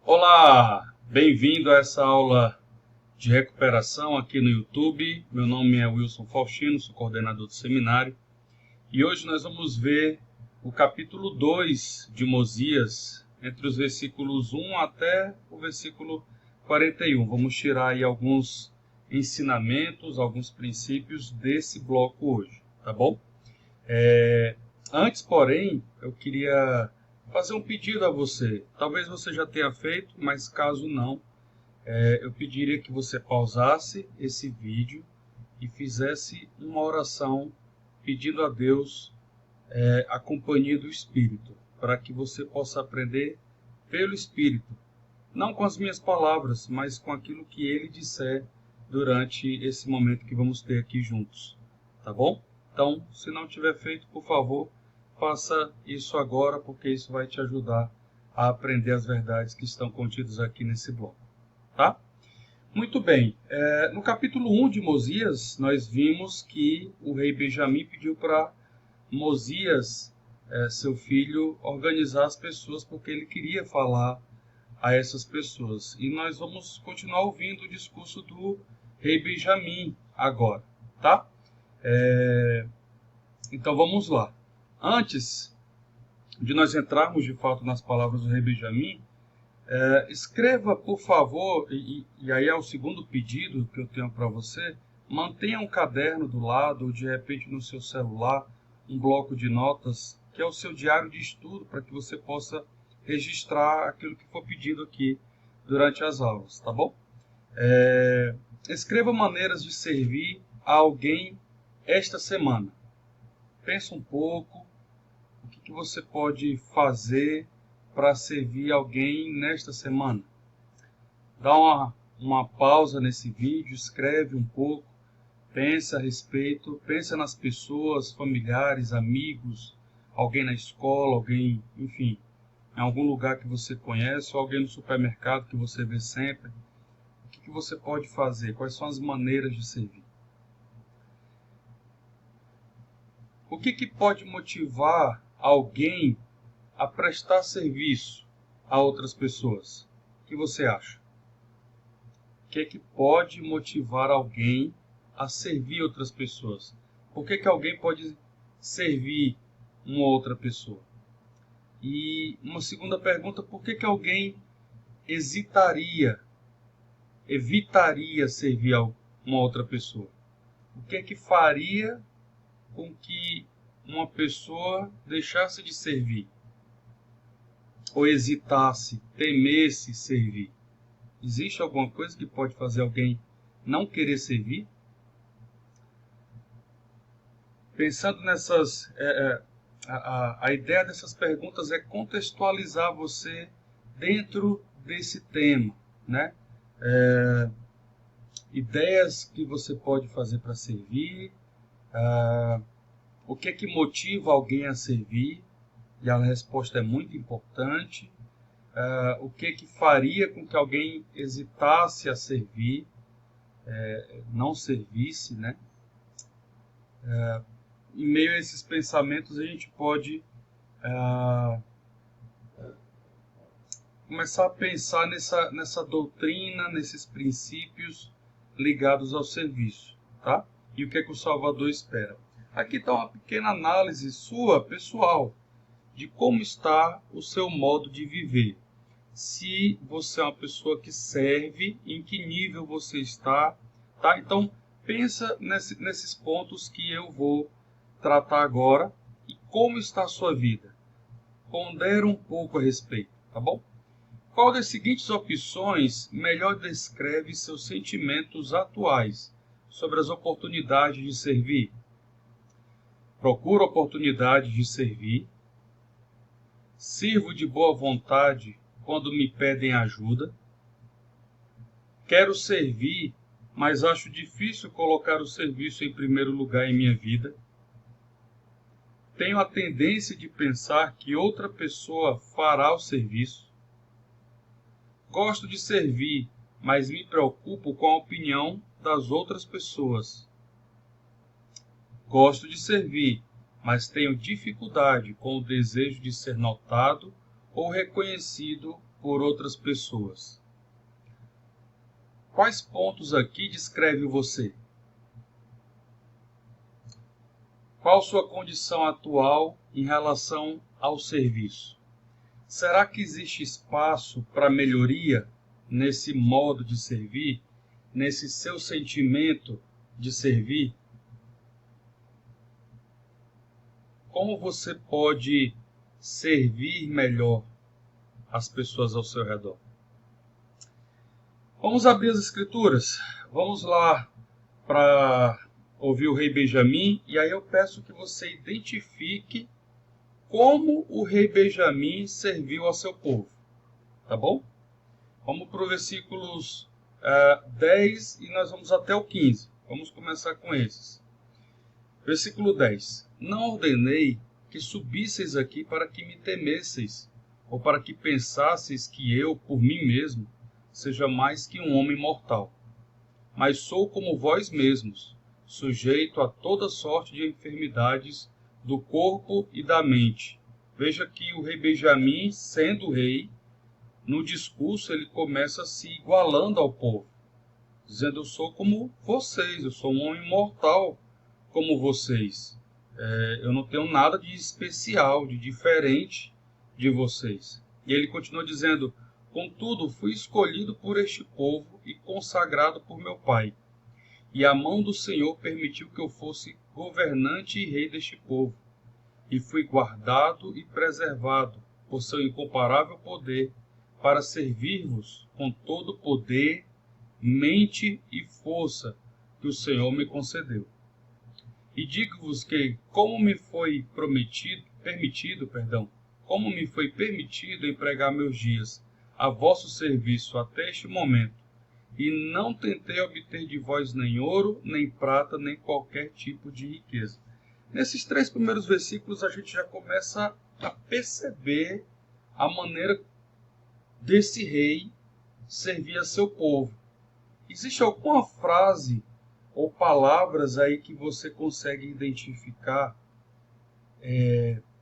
Olá, bem-vindo a essa aula de recuperação aqui no YouTube. Meu nome é Wilson Faustino, sou coordenador do seminário. E hoje nós vamos ver o capítulo 2 de Mosias, entre os versículos 1 até o versículo 41. Vamos tirar aí alguns ensinamentos, alguns princípios desse bloco hoje, tá bom? Antes, porém, eu queria fazer um pedido a você. Talvez você já tenha feito, mas caso não, eu pediria que você pausasse esse vídeo e fizesse uma oração pedindo a Deus a companhia do Espírito, para que você possa aprender pelo Espírito, não com as minhas palavras, mas com aquilo que Ele disser durante esse momento que vamos ter aqui juntos, tá bom? Então, se não tiver feito, por favor, faça isso agora, porque isso vai te ajudar a aprender as verdades que estão contidas aqui nesse bloco, tá? Muito bem. No capítulo 1 de Mosias, nós vimos que o rei Benjamim pediu para Mosias, seu filho, organizar as pessoas, porque ele queria falar a essas pessoas. E nós vamos continuar ouvindo o discurso do rei Benjamim agora, tá? Então vamos lá. Antes de nós entrarmos de fato nas palavras do rei Benjamim, escreva, por favor, e aí é o segundo pedido que eu tenho para você, mantenha um caderno do lado, ou de repente no seu celular, um bloco de notas, que é o seu diário de estudo, para que você possa registrar aquilo que for pedido aqui durante as aulas, tá bom? Escreva maneiras de servir a alguém esta semana. Pensa um pouco, o que você pode fazer para servir alguém nesta semana. Dá uma pausa nesse vídeo, escreve um pouco, pensa a respeito, pensa nas pessoas, familiares, amigos, alguém na escola, alguém, enfim, em algum lugar que você conhece, ou alguém no supermercado que você vê sempre. O que você pode fazer? Quais são as maneiras de servir? O que pode motivar alguém a prestar serviço a outras pessoas? O que você acha? O que pode motivar alguém a servir outras pessoas? Por que alguém pode servir uma outra pessoa? E uma segunda pergunta, por que alguém evitaria servir a uma outra pessoa? O que faria com que uma pessoa deixasse de servir? Ou hesitasse, temesse servir? Existe alguma coisa que pode fazer alguém não querer servir? Pensando nessas... a ideia dessas perguntas é contextualizar você dentro desse tema, né? Ideias que você pode fazer para servir, o que é que motiva alguém a servir, e a resposta é muito importante. O que é que faria com que alguém hesitasse a servir, não servisse, né? Em meio a esses pensamentos, a gente pode começar a pensar nessa doutrina, nesses princípios ligados ao serviço, tá? E o que é que o Salvador espera? Aqui está uma pequena análise sua, pessoal, de como está o seu modo de viver. Se você é uma pessoa que serve, em que nível você está, tá? Então, pensa nesses pontos que eu vou tratar agora e como está a sua vida. Pondera um pouco a respeito, tá bom? Qual das seguintes opções melhor descreve seus sentimentos atuais sobre as oportunidades de servir? Procuro oportunidades de servir. Sirvo de boa vontade quando me pedem ajuda. Quero servir, mas acho difícil colocar o serviço em primeiro lugar em minha vida. Tenho a tendência de pensar que outra pessoa fará o serviço. Gosto de servir, mas me preocupo com a opinião das outras pessoas. Gosto de servir, mas tenho dificuldade com o desejo de ser notado ou reconhecido por outras pessoas? Quais pontos aqui descreve você? Qual sua condição atual em relação ao serviço? Será que existe espaço para melhoria nesse modo de servir, nesse seu sentimento de servir? Como você pode servir melhor as pessoas ao seu redor? Vamos abrir as escrituras. Vamos lá para ouvir o rei Benjamim, e aí eu peço que você identifique como o rei Benjamim serviu ao seu povo. Tá bom? Vamos para os versículos 10 e nós vamos até o 15. Vamos começar com esses. Versículo 10. Não ordenei que subisseis aqui para que me temesseis, ou para que pensasseis que eu, por mim mesmo, seja mais que um homem mortal. Mas sou como vós mesmos, sujeito a toda sorte de enfermidades do corpo e da mente. Veja que o rei Benjamim, sendo rei, no discurso ele começa se igualando ao povo, dizendo: eu sou como vocês, eu sou um homem mortal como vocês. Eu não tenho nada de especial, de diferente de vocês. E ele continua dizendo: contudo, fui escolhido por este povo e consagrado por meu pai. E a mão do Senhor permitiu que eu fosse governante e rei deste povo. E fui guardado e preservado por seu incomparável poder, para servir-vos com todo poder, mente e força que o Senhor me concedeu. E digo-vos que, como me foi permitido empregar meus dias a vosso serviço até este momento, e não tentei obter de vós nem ouro, nem prata, nem qualquer tipo de riqueza. Nesses 3 primeiros versículos a gente já começa a perceber a maneira desse rei servir a seu povo. Existe alguma frase ou palavras aí que você consegue identificar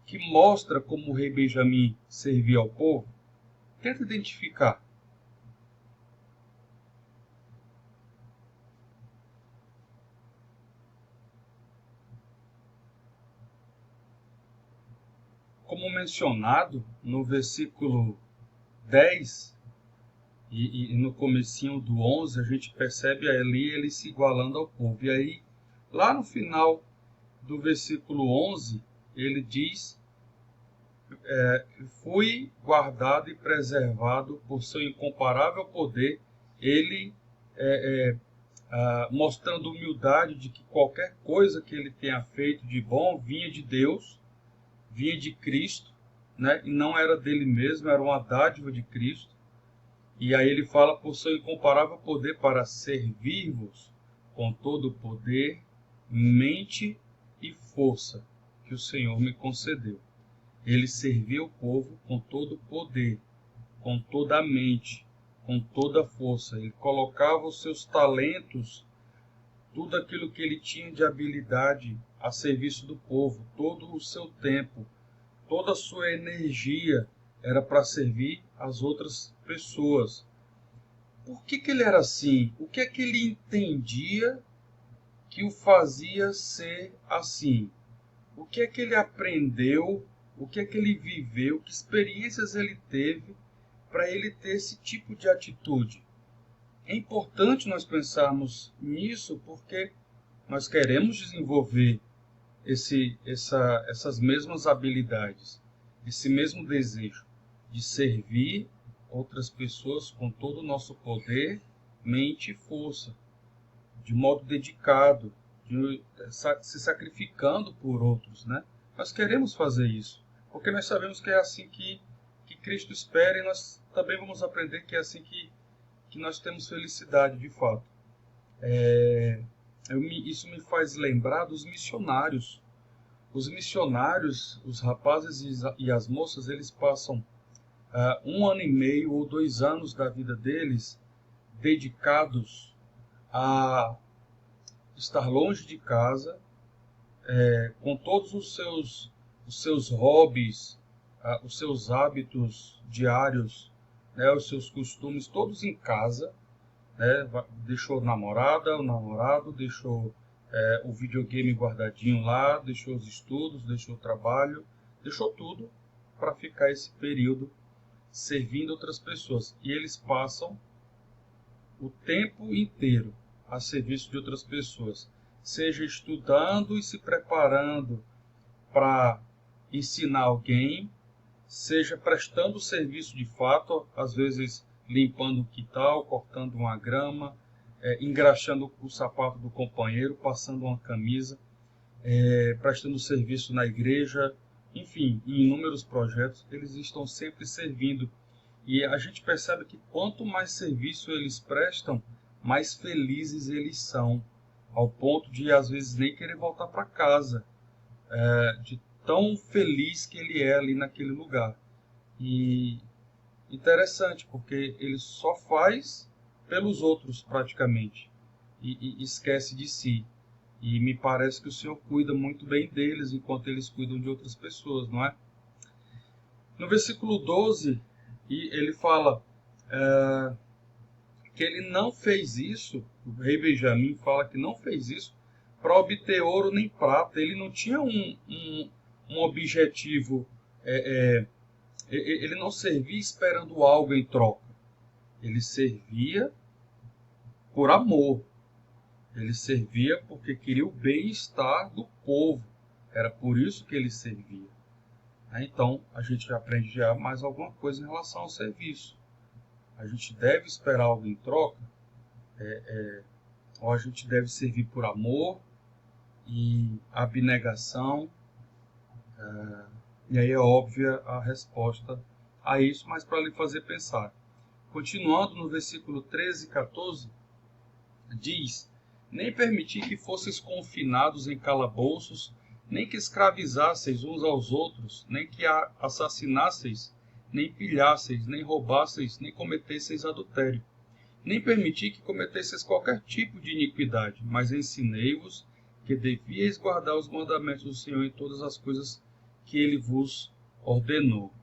que mostra como o rei Benjamim servia ao povo? Tenta identificar. Como mencionado no versículo 10 e no comecinho do 11, a gente percebe ali ele se igualando ao povo. E aí, lá no final do versículo 11, ele diz: fui guardado e preservado por seu incomparável poder. Ele mostrando humildade de que qualquer coisa que ele tenha feito de bom vinha de Deus, vinha de Cristo, né? E não era dele mesmo, era uma dádiva de Cristo. E aí ele fala: por seu incomparável poder, para servir-vos com todo o poder, mente e força que o Senhor me concedeu. Ele servia o povo com todo o poder, com toda a mente, com toda a força. Ele colocava os seus talentos, tudo aquilo que ele tinha de habilidade a serviço do povo, todo o seu tempo, toda a sua energia era para servir as outras pessoas. Por que ele era assim? O que é que ele entendia que o fazia ser assim? O que é que ele aprendeu? O que é que ele viveu? Que experiências ele teve para ele ter esse tipo de atitude? É importante nós pensarmos nisso, porque nós queremos desenvolver essas mesmas habilidades, esse mesmo desejo de servir outras pessoas com todo o nosso poder, mente e força, de modo dedicado, se sacrificando por outros, né? Nós queremos fazer isso, porque nós sabemos que é assim que Cristo espera, e nós também vamos aprender que é assim que nós temos felicidade de fato. Isso me faz lembrar dos missionários. Os missionários, os rapazes e as moças, eles passam 1 ano e meio ou 2 anos da vida deles dedicados a estar longe de casa, com todos os seus hobbies, os seus hábitos diários, né, os seus costumes, todos em casa, né, deixou a namorada, o namorado, deixou o videogame guardadinho lá, deixou os estudos, deixou o trabalho, deixou tudo para ficar esse período servindo outras pessoas. E eles passam o tempo inteiro a serviço de outras pessoas, seja estudando e se preparando para ensinar alguém, seja prestando serviço de fato, às vezes limpando o quintal, cortando uma grama, engraxando o sapato do companheiro, passando uma camisa, prestando serviço na igreja, enfim, em inúmeros projetos, eles estão sempre servindo. E a gente percebe que quanto mais serviço eles prestam, mais felizes eles são, ao ponto de às vezes nem querer voltar para casa, de tão feliz que ele é ali naquele lugar. E interessante, porque ele só faz pelos outros praticamente e esquece de si. E me parece que o Senhor cuida muito bem deles enquanto eles cuidam de outras pessoas, não é? No versículo 12, ele fala que ele não fez isso, o rei Benjamim fala que não fez isso para obter ouro nem prata. Ele não tinha um objetivo, ele não servia esperando algo em troca. Ele servia por amor. Ele servia porque queria o bem-estar do povo. Era por isso que ele servia. Então, a gente aprende já mais alguma coisa em relação ao serviço. A gente deve esperar algo em troca, ou a gente deve servir por amor e abnegação. E aí é óbvia a resposta a isso, mas para lhe fazer pensar. Continuando no versículo 13 e 14, diz: nem permiti que fosseis confinados em calabouços, nem que escravizasseis uns aos outros, nem que assassinasseis, nem pilhasseis, nem roubasseis, nem cometesseis adultério. Nem permiti que cometesseis qualquer tipo de iniquidade, mas ensinei-vos que devíeis guardar os mandamentos do Senhor em todas as coisas que ele vos ordenou.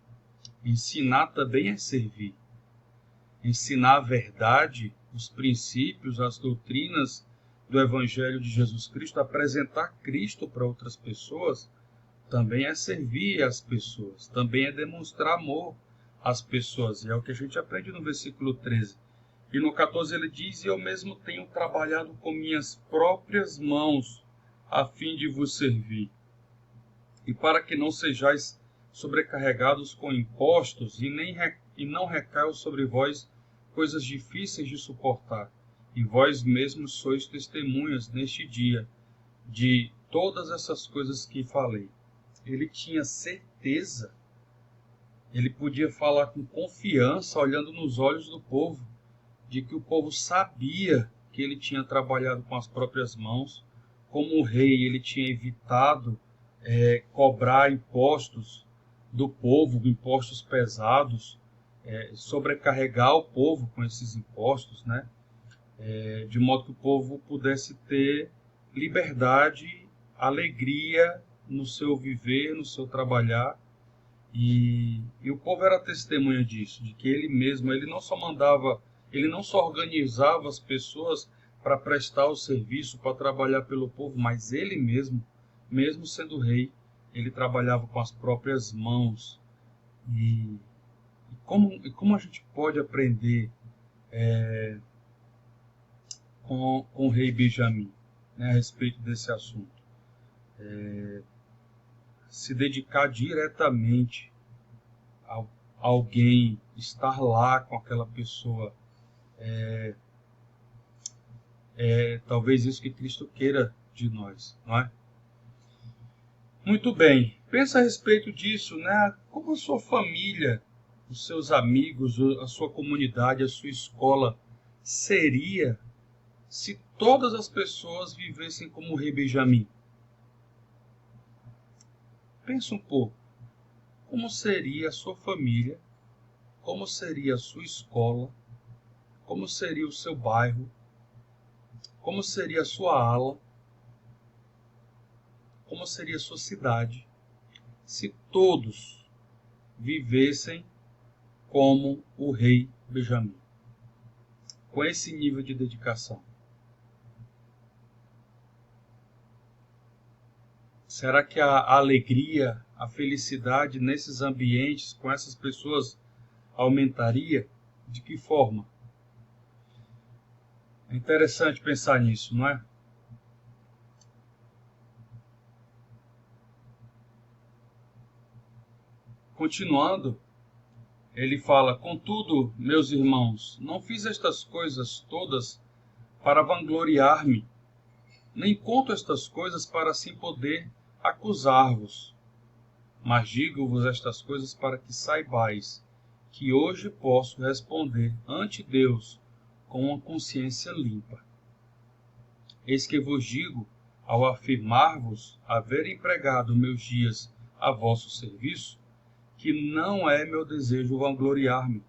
Ensinar também é servir. Ensinar a verdade, os princípios, as doutrinas do Evangelho de Jesus Cristo, apresentar Cristo para outras pessoas, também é servir as pessoas, também é demonstrar amor às pessoas. E é o que a gente aprende no versículo 13. E no 14 ele diz: eu mesmo tenho trabalhado com minhas próprias mãos, a fim de vos servir. E para que não sejais sobrecarregados com impostos, e não recaiam sobre vós coisas difíceis de suportar. E vós mesmos sois testemunhas neste dia de todas essas coisas que falei. Ele tinha certeza, ele podia falar com confiança, olhando nos olhos do povo, de que o povo sabia que ele tinha trabalhado com as próprias mãos. Como rei, ele tinha evitado cobrar impostos do povo, impostos pesados, sobrecarregar o povo com esses impostos, né? De modo que o povo pudesse ter liberdade, alegria no seu viver, no seu trabalhar. E o povo era testemunha disso, de que ele mesmo, ele não só organizava as pessoas para prestar o serviço, para trabalhar pelo povo, mas ele mesmo, mesmo sendo rei, ele trabalhava com as próprias mãos. E como a gente pode aprender com o rei Benjamim, né, a respeito desse assunto? Se dedicar diretamente a alguém, estar lá com aquela pessoa, talvez isso que Cristo queira de nós, não é? Muito bem, pensa a respeito disso, né? Como a sua família, os seus amigos, a sua comunidade, a sua escola seria se todas as pessoas vivessem como o rei Benjamim? Pensa um pouco. Como seria a sua família? Como seria a sua escola? Como seria o seu bairro? Como seria a sua ala? Como seria a sua cidade? Se todos vivessem como o rei Benjamim, com esse nível de dedicação? Será que a alegria, a felicidade nesses ambientes, com essas pessoas, aumentaria? De que forma? É interessante pensar nisso, não é? Continuando, ele fala: contudo, meus irmãos, não fiz estas coisas todas para vangloriar-me, nem conto estas coisas para assim poder acusar-vos. Mas digo-vos estas coisas para que saibais que hoje posso responder ante Deus com uma consciência limpa. Eis que vos digo, ao afirmar-vos haver empregado meus dias a vosso serviço, que não é meu desejo vangloriar-me,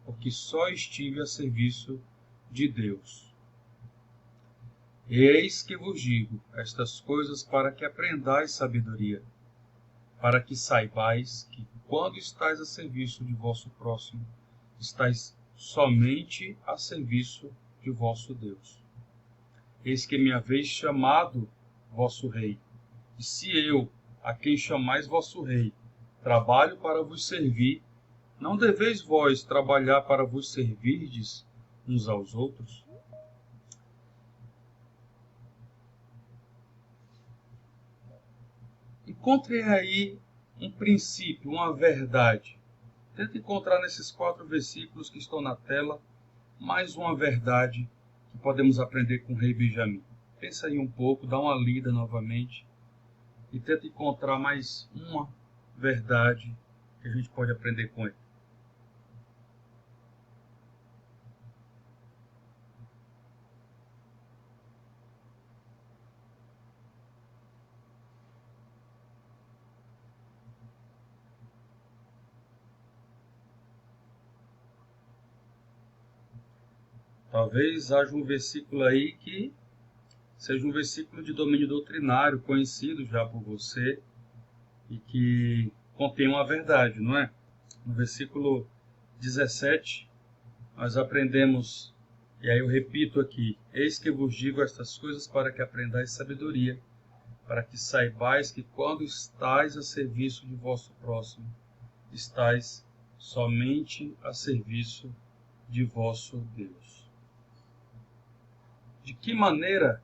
porque só estive a serviço de Deus. Eis que vos digo estas coisas para que aprendais sabedoria, para que saibais que, quando estáis a serviço de vosso próximo, estáis somente a serviço de vosso Deus. Eis que me haveis chamado vosso rei, e se eu, a quem chamais vosso rei, trabalho para vos servir, não deveis vós trabalhar para vos servirdes uns aos outros? Encontre aí um princípio, uma verdade. Tenta encontrar nesses 4 versículos que estão na tela mais uma verdade que podemos aprender com o rei Benjamim. Pensa aí um pouco, dá uma lida novamente e tenta encontrar mais uma verdade que a gente pode aprender com ele. Talvez haja um versículo aí que seja um versículo de domínio doutrinário, conhecido já por você, e que contém uma verdade, não é? No versículo 17, nós aprendemos, e aí eu repito aqui: eis que vos digo estas coisas para que aprendais sabedoria, para que saibais que quando estáis a serviço de vosso próximo, estáis somente a serviço de vosso Deus. De que maneira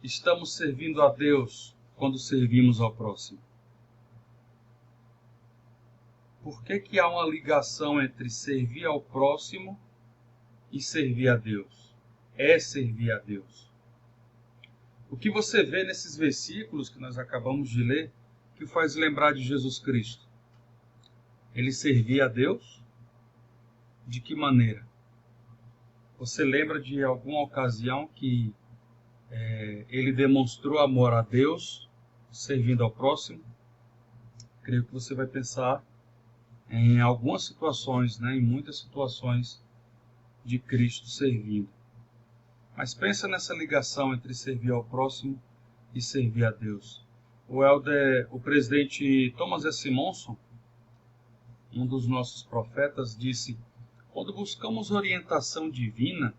estamos servindo a Deus quando servimos ao próximo? Por que há uma ligação entre servir ao próximo e servir a Deus? É servir a Deus. O que você vê nesses versículos que nós acabamos de ler, que faz lembrar de Jesus Cristo? Ele servia a Deus? De que maneira? Você lembra de alguma ocasião que ele demonstrou amor a Deus, servindo ao próximo? Creio que você vai pensar em algumas situações, em muitas situações de Cristo servindo. Mas pensa nessa ligação entre servir ao próximo e servir a Deus. O presidente Thomas S. Monson, um dos nossos profetas, disse: quando buscamos orientação divina,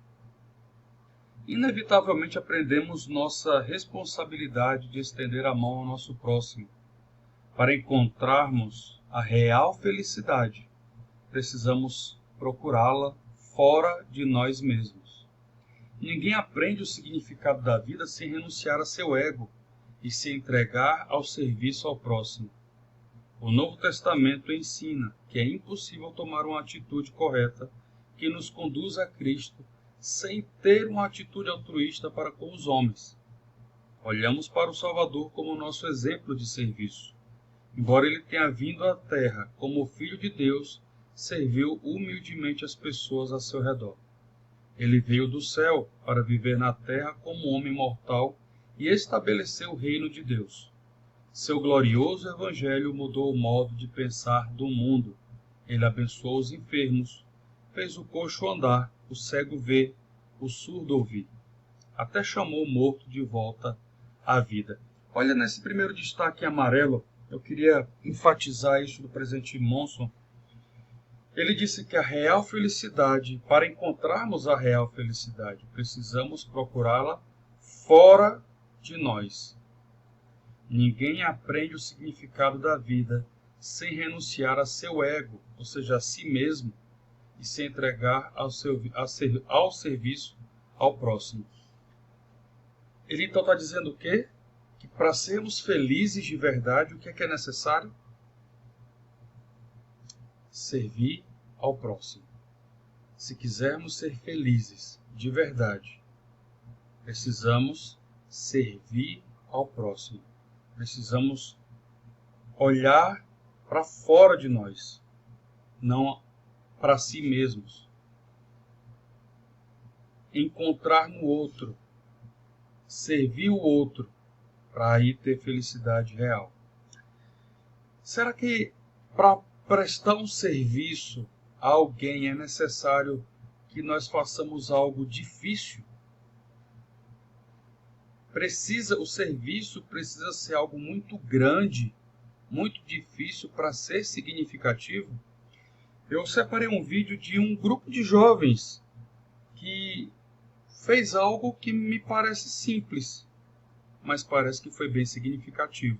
inevitavelmente aprendemos nossa responsabilidade de estender a mão ao nosso próximo. Para encontrarmos a real felicidade, precisamos procurá-la fora de nós mesmos. Ninguém aprende o significado da vida sem renunciar a seu ego e se entregar ao serviço ao próximo. O Novo Testamento ensina que é impossível tomar uma atitude correta que nos conduza a Cristo sem ter uma atitude altruísta para com os homens. Olhamos para o Salvador como nosso exemplo de serviço. Embora ele tenha vindo à terra como Filho de Deus, serviu humildemente as pessoas a seu redor. Ele veio do céu para viver na terra como homem mortal e estabeleceu o reino de Deus. Seu glorioso evangelho mudou o modo de pensar do mundo. Ele abençoou os enfermos, fez o coxo andar, o cego ver, o surdo ouvir. Até chamou o morto de volta à vida. Olha nesse primeiro destaque em amarelo eu queria enfatizar isso do presidente Monson. Ele disse que a real felicidade, para encontrarmos a real felicidade, precisamos procurá-la fora de nós. Ninguém aprende o significado da vida sem renunciar a seu ego, ou seja, a si mesmo, e se entregar ao serviço ao próximo. Ele então está dizendo o quê? Que para sermos felizes de verdade, o que é necessário? Servir ao próximo. Se quisermos ser felizes de verdade, precisamos servir ao próximo. Precisamos olhar para fora de nós, não para si mesmos. Encontrar no outro, servir o outro, para aí ter felicidade real. Será que para prestar um serviço a alguém é necessário que nós façamos algo difícil? O serviço precisa ser algo muito grande, muito difícil para ser significativo? Eu separei um vídeo de um grupo de jovens que fez algo que me parece simples, mas parece que foi bem significativo.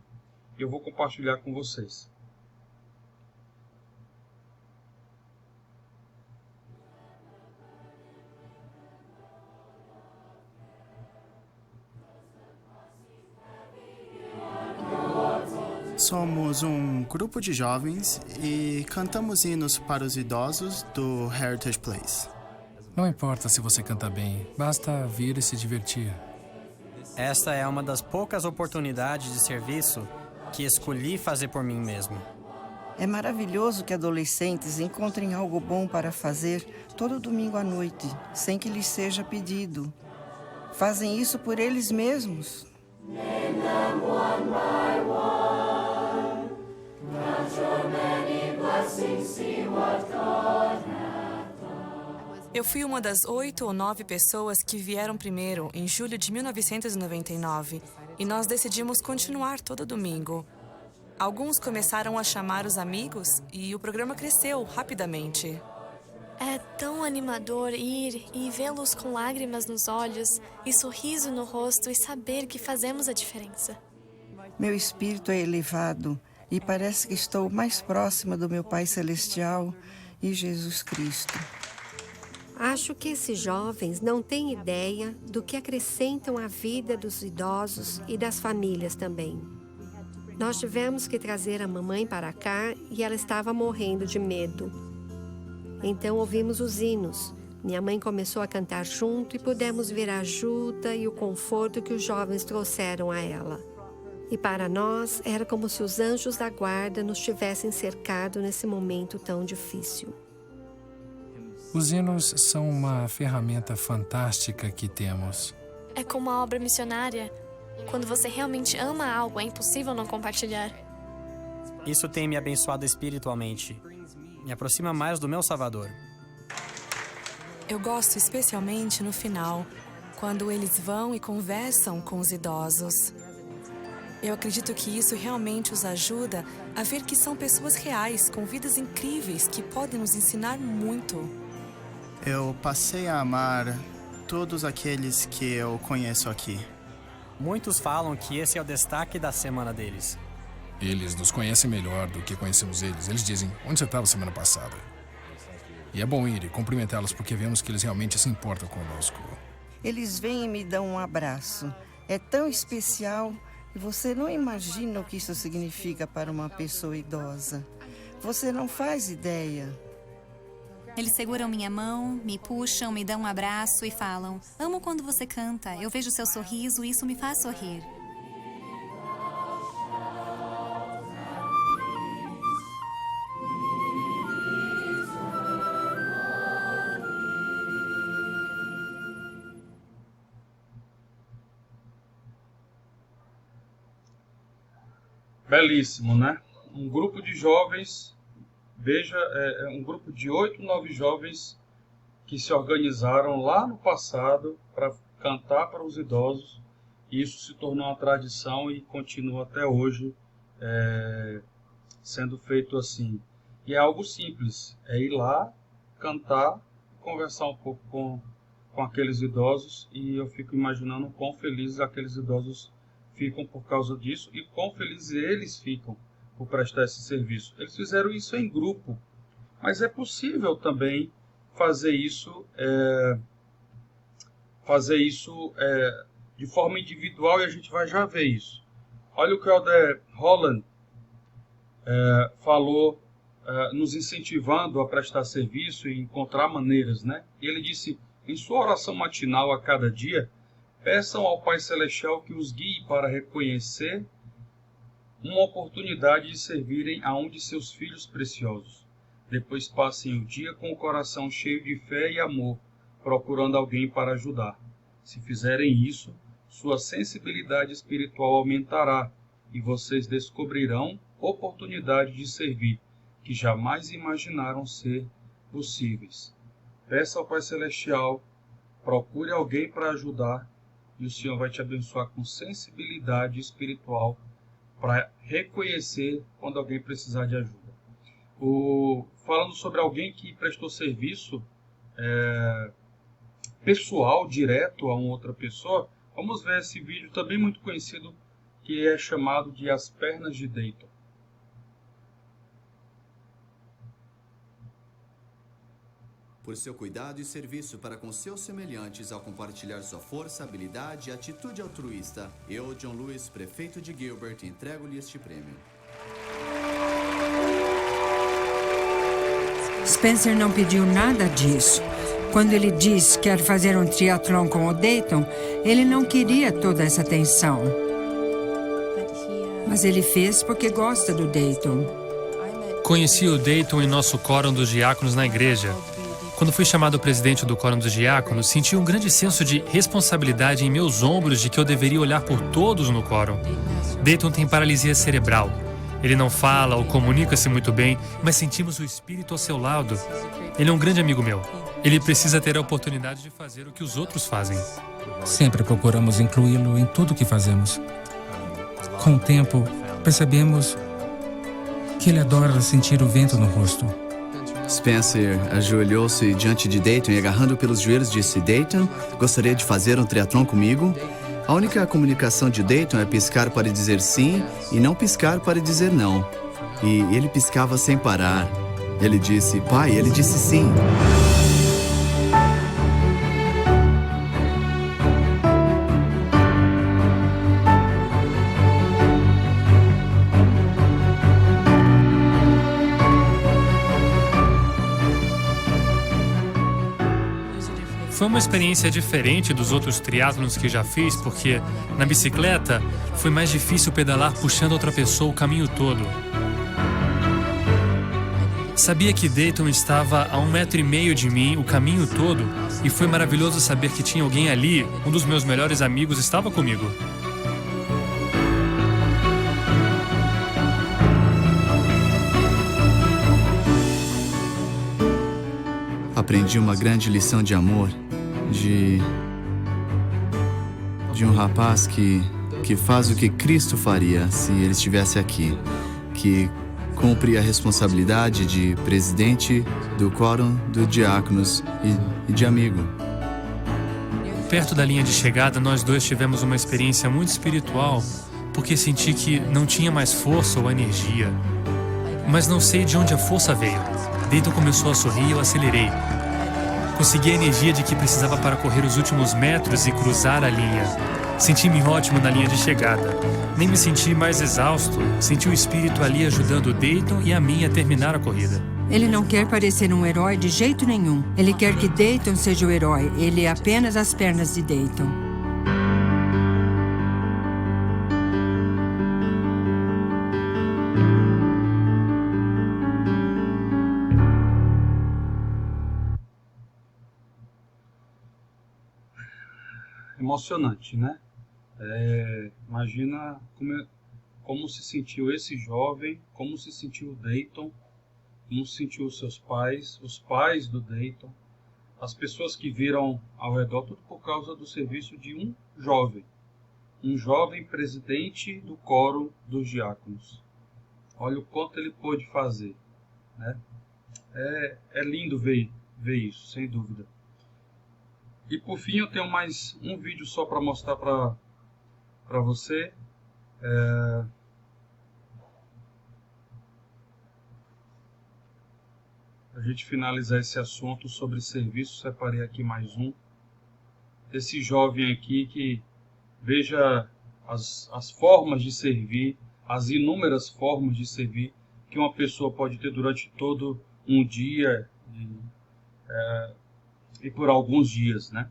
Eu vou compartilhar com vocês. Somos um grupo de jovens e cantamos hinos para os idosos do Heritage Place. Não importa se você canta bem, basta vir e se divertir. Esta é uma das poucas oportunidades de serviço que escolhi fazer por mim mesmo. É maravilhoso que adolescentes encontrem algo bom para fazer todo domingo à noite, sem que lhes seja pedido. Fazem isso por eles mesmos. Eu fui uma das 8 ou 9 pessoas que vieram primeiro em julho de 1999 e nós decidimos continuar todo domingo. Alguns começaram a chamar os amigos e o programa cresceu rapidamente. É tão animador ir e vê-los com lágrimas nos olhos e sorriso no rosto e saber que fazemos a diferença. Meu espírito é elevado e parece que estou mais próxima do meu Pai Celestial e Jesus Cristo. Acho que esses jovens não têm ideia do que acrescentam à vida dos idosos e das famílias também. Nós tivemos que trazer a mamãe para cá e ela estava morrendo de medo. Então ouvimos os hinos. Minha mãe começou a cantar junto e pudemos ver a ajuda e o conforto que os jovens trouxeram a ela. E para nós era como se os anjos da guarda nos tivessem cercado nesse momento tão difícil. Os hinos são uma ferramenta fantástica que temos. É como a obra missionária. Quando você realmente ama algo, é impossível não compartilhar. Isso tem me abençoado espiritualmente. Me aproxima mais do meu Salvador. Eu gosto especialmente no final, quando eles vão e conversam com os idosos. Eu acredito que isso realmente os ajuda a ver que são pessoas reais, com vidas incríveis, que podem nos ensinar muito. Eu passei a amar todos aqueles que eu conheço aqui. Muitos falam que esse é o destaque da semana deles. Eles nos conhecem melhor do que conhecemos eles. Eles dizem, onde você estava semana passada? E é bom ir e cumprimentá-los porque vemos que eles realmente se importam conosco. Eles vêm e me dão um abraço. É tão especial e você não imagina o que isso significa para uma pessoa idosa. Você não faz ideia. Eles seguram minha mão, me puxam, me dão um abraço e falam: amo quando você canta, eu vejo seu sorriso e isso me faz sorrir. Belíssimo, né? Um grupo de jovens, veja, é um grupo de 8, 9 jovens que se organizaram lá no passado para cantar para os idosos. E isso se tornou uma tradição e continua até hoje sendo feito assim. E é algo simples, é ir lá, cantar, conversar um pouco com aqueles idosos, e eu fico imaginando quão felizes aqueles idosos ficam por causa disso e quão felizes eles ficam por prestar esse serviço. Eles fizeram isso em grupo, mas é possível também fazer isso de forma individual, e a gente vai já ver isso. Olha o que o Elder Holland falou, nos incentivando a prestar serviço e encontrar maneiras, né? E ele disse: em sua oração matinal a cada dia, peçam ao Pai Celestial que os guie para reconhecer uma oportunidade de servirem a um de seus filhos preciosos. Depois passem o dia com o coração cheio de fé e amor, procurando alguém para ajudar. Se fizerem isso, sua sensibilidade espiritual aumentará e vocês descobrirão oportunidade de servir que jamais imaginaram ser possíveis. Peça ao Pai Celestial, procure alguém para ajudar, e o Senhor vai te abençoar com sensibilidade espiritual para reconhecer quando alguém precisar de ajuda. Falando sobre alguém que prestou serviço pessoal, direto a uma outra pessoa, vamos ver esse vídeo também muito conhecido, que é chamado de As Pernas de Dayton. Por seu cuidado e serviço para com seus semelhantes ao compartilhar sua força, habilidade e atitude altruísta, eu, John Lewis, prefeito de Gilbert, entrego-lhe este prêmio. Spencer não pediu nada disso. Quando ele disse que quer fazer um triatlon com o Dayton, ele não queria toda essa atenção. Mas ele fez porque gosta do Dayton. Conheci o Dayton em nosso quórum dos diáconos na igreja. Quando fui chamado presidente do quórum dos diáconos, senti um grande senso de responsabilidade em meus ombros de que eu deveria olhar por todos no quórum. Dayton tem paralisia cerebral. Ele não fala ou comunica-se muito bem, mas sentimos o espírito ao seu lado. Ele é um grande amigo meu. Ele precisa ter a oportunidade de fazer o que os outros fazem. Sempre procuramos incluí-lo em tudo o que fazemos. Com o tempo, percebemos que ele adora sentir o vento no rosto. Spencer ajoelhou-se diante de Dayton e, agarrando pelos joelhos, disse: Dayton, gostaria de fazer um triatlon comigo? A única comunicação de Dayton é piscar para dizer sim e não piscar para dizer não. E ele piscava sem parar. Ele disse: pai, ele disse sim. Foi uma experiência diferente dos outros triatlons que já fiz, porque na bicicleta foi mais difícil pedalar puxando outra pessoa o caminho todo. Sabia que Dayton estava a 1,5 metro de mim o caminho todo, e foi maravilhoso saber que tinha alguém ali, um dos meus melhores amigos estava comigo. Aprendi uma grande lição de amor de um rapaz que faz o que Cristo faria se ele estivesse aqui, que cumpre a responsabilidade de presidente do quórum dos diáconos e de amigo. Perto da linha de chegada, nós dois tivemos uma experiência muito espiritual, porque senti que não tinha mais força ou energia. Mas não sei de onde a força veio. Dayton começou a sorrir e eu acelerei. Consegui a energia de que precisava para correr os últimos metros e cruzar a linha. Senti-me ótimo na linha de chegada. Nem me senti mais exausto. Senti o espírito ali ajudando o Dayton e a mim a terminar a corrida. Ele não quer parecer um herói de jeito nenhum. Ele quer que Dayton seja o herói. Ele é apenas as pernas de Dayton. Emocionante, né? Imagina como se sentiu esse jovem, como se sentiu o Dayton, como se sentiu os seus pais, os pais do Dayton, as pessoas que viram ao redor, tudo por causa do serviço de um jovem presidente do quórum dos diáconos. Olha o quanto ele pôde fazer, né? É lindo ver isso, sem dúvida. E por fim eu tenho mais um vídeo só para mostrar para você. A gente finalizar esse assunto sobre serviço, separei aqui mais um. Esse jovem aqui que veja as formas de servir, as inúmeras formas de servir que uma pessoa pode ter durante todo um dia e por alguns dias, né?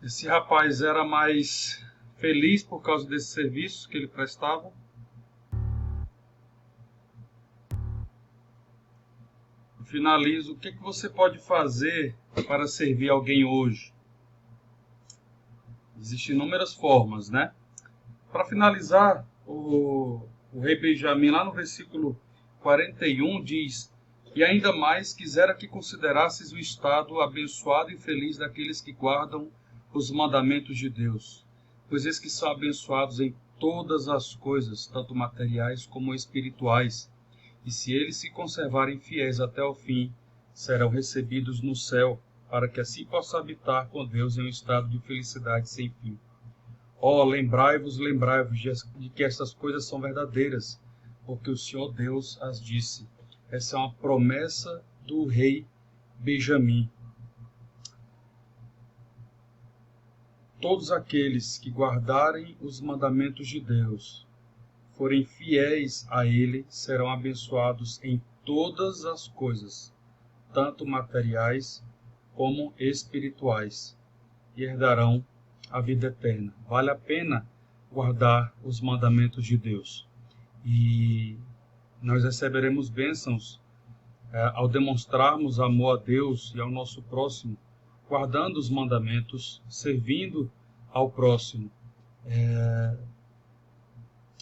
Esse rapaz era mais feliz por causa desse serviço que ele prestava. Eu finalizo. O que você pode fazer para servir alguém hoje? Existem inúmeras formas, né? Para finalizar, o rei Benjamim, lá no versículo 41, diz: "E ainda mais quisera que considerasses o estado abençoado e feliz daqueles que guardam os mandamentos de Deus, pois eis que são abençoados em todas as coisas, tanto materiais como espirituais. E se eles se conservarem fiéis até o fim, serão recebidos no céu, para que assim possa habitar com Deus em um estado de felicidade sem fim. Ó, lembrai-vos de que estas coisas são verdadeiras, porque o Senhor Deus as disse." Essa é uma promessa do rei Benjamim. Todos aqueles que guardarem os mandamentos de Deus, forem fiéis a Ele, serão abençoados em todas as coisas, tanto materiais como espirituais, e herdarão a vida eterna. Vale a pena guardar os mandamentos de Deus. E nós receberemos bênçãos ao demonstrarmos amor a Deus e ao nosso próximo, guardando os mandamentos, servindo ao próximo.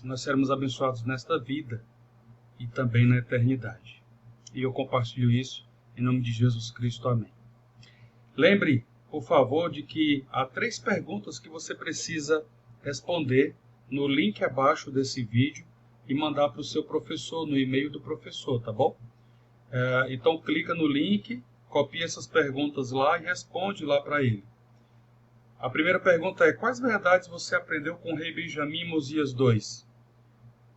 Nós seremos abençoados nesta vida e também na eternidade. E eu compartilho isso em nome de Jesus Cristo. Amém. Lembre, por favor, de que há 3 perguntas que você precisa responder no link abaixo desse vídeo e mandar para o seu professor, no e-mail do professor, tá bom? Então clica no link, copia essas perguntas lá e responde lá para ele. A primeira pergunta é: quais verdades você aprendeu com o rei Benjamim em Mosias 2?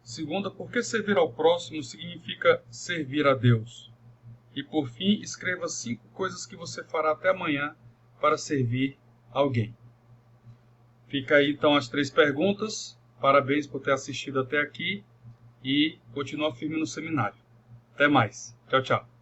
Segunda, por que servir ao próximo significa servir a Deus? E por fim, escreva 5 coisas que você fará até amanhã para servir alguém. Fica aí então as 3 perguntas. Parabéns por ter assistido até aqui e continua firme no seminário. Até mais. Tchau, tchau.